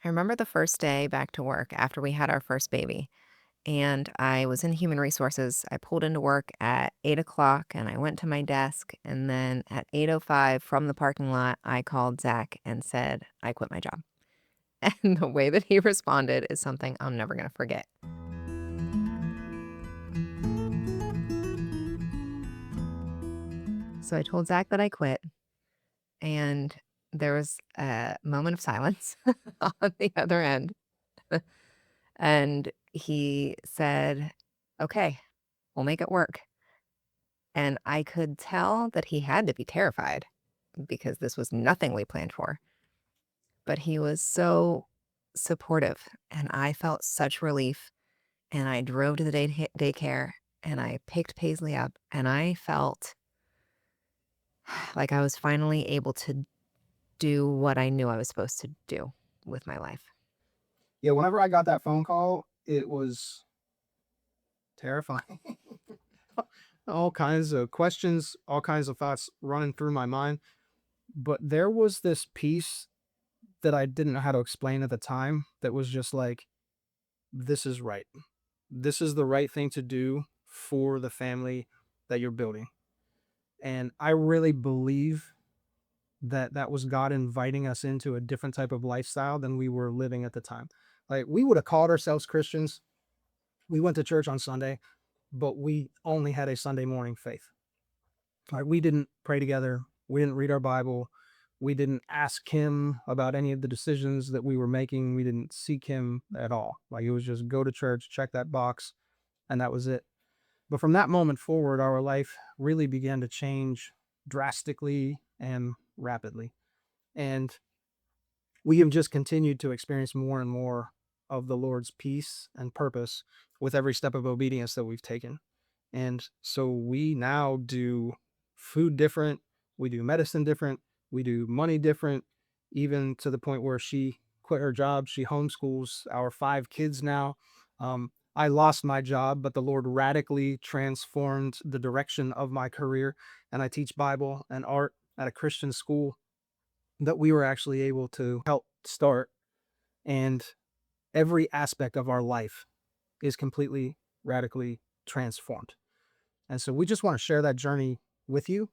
I remember the first day back to work after we had our first baby, and I was in human resources. I pulled into work at 8 o'clock and I went to my desk. And then at 8:05 from the parking lot, I called Zach and said, I quit my job. And the way that he responded is something I'm never going to forget. So I told Zach that I quit, and there was a moment of silence on the other end. And he said, okay, we'll make it work. And I could tell that he had to be terrified because this was nothing we planned for. But he was so supportive, and I felt such relief. And I drove to the daycare and I picked Paisley up, and I felt like I was finally able to do what I knew I was supposed to do with my life. Yeah, whenever I got that phone call, it was terrifying. All kinds of questions, all kinds of thoughts running through my mind. But there was this piece that I didn't know how to explain at the time that was just like, this is right. This is the right thing to do for the family that you're building. And I really believe that that was God inviting us into a different type of lifestyle than we were living at the time. Like, we would have called ourselves Christians. We went to church on Sunday, but we only had a Sunday morning faith. Like, we didn't pray together. We didn't read our Bible. We didn't ask him about any of the decisions that we were making. We didn't seek him at all. Like, it was just go to church, check that box, and that was it. But from that moment forward, our life really began to change drastically and rapidly. And we have just continued to experience more and more of the Lord's peace and purpose with every step of obedience that we've taken. And so we now do food different, we do medicine different, we do money different, even to the point where she quit her job. She homeschools our 5 kids now. I lost my job, but the Lord radically transformed the direction of my career. And I teach Bible and art at a Christian school that we were actually able to help start. And every aspect of our life is completely, radically transformed. And so we just want to share that journey with you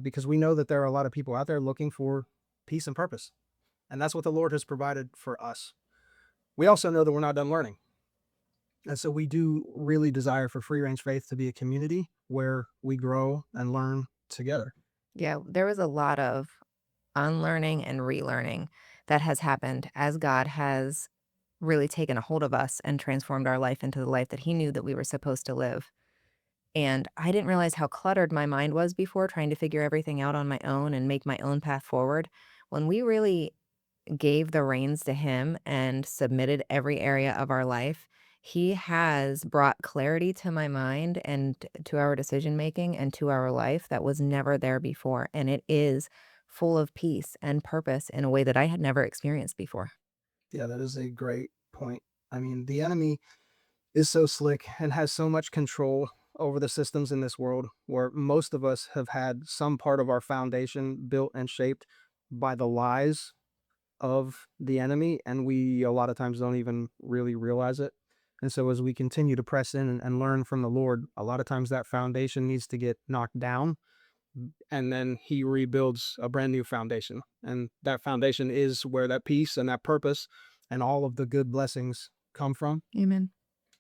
because we know that there are a lot of people out there looking for peace and purpose. And that's what the Lord has provided for us. We also know that we're not done learning. And so we do really desire for Free Range Faith to be a community where we grow and learn together. Yeah, there was a lot of unlearning and relearning that has happened as God has really taken a hold of us and transformed our life into the life that He knew that we were supposed to live. And I didn't realize how cluttered my mind was before trying to figure everything out on my own and make my own path forward. When we really gave the reins to Him and submitted every area of our life, He has brought clarity to my mind and to our decision making and to our life that was never there before. And it is full of peace and purpose in a way that I had never experienced before. Yeah, that is a great point. I mean, the enemy is so slick and has so much control over the systems in this world where most of us have had some part of our foundation built and shaped by the lies of the enemy, and we a lot of times don't even really realize it. And so as we continue to press in and learn from the Lord, a lot of times that foundation needs to get knocked down, and then he rebuilds a brand new foundation. And that foundation is where that peace and that purpose and all of the good blessings come from. Amen.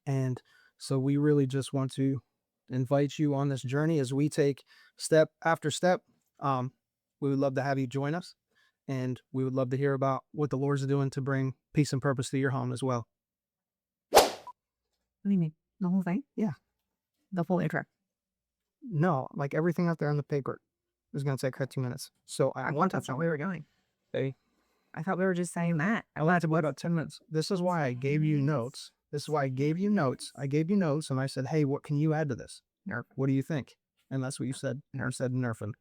And so we really just want to invite you on this journey as we take step after step. Um, we would love to have you join us, and we would love to hear about what the Lord's doing to bring peace and purpose to your home as well. What do you mean? The whole thing? Yeah. The full intro. No, like everything out there on the paper is going to take her 2 minutes. So I want That's not where we were going. to I thought we were just saying that. I wanted to wait about 10 minutes. This is why I gave you notes. This is why I gave you notes. I gave you notes and I said, hey, what can you add to this? Nerf. What do you think? And that's what you said. You said nerfing.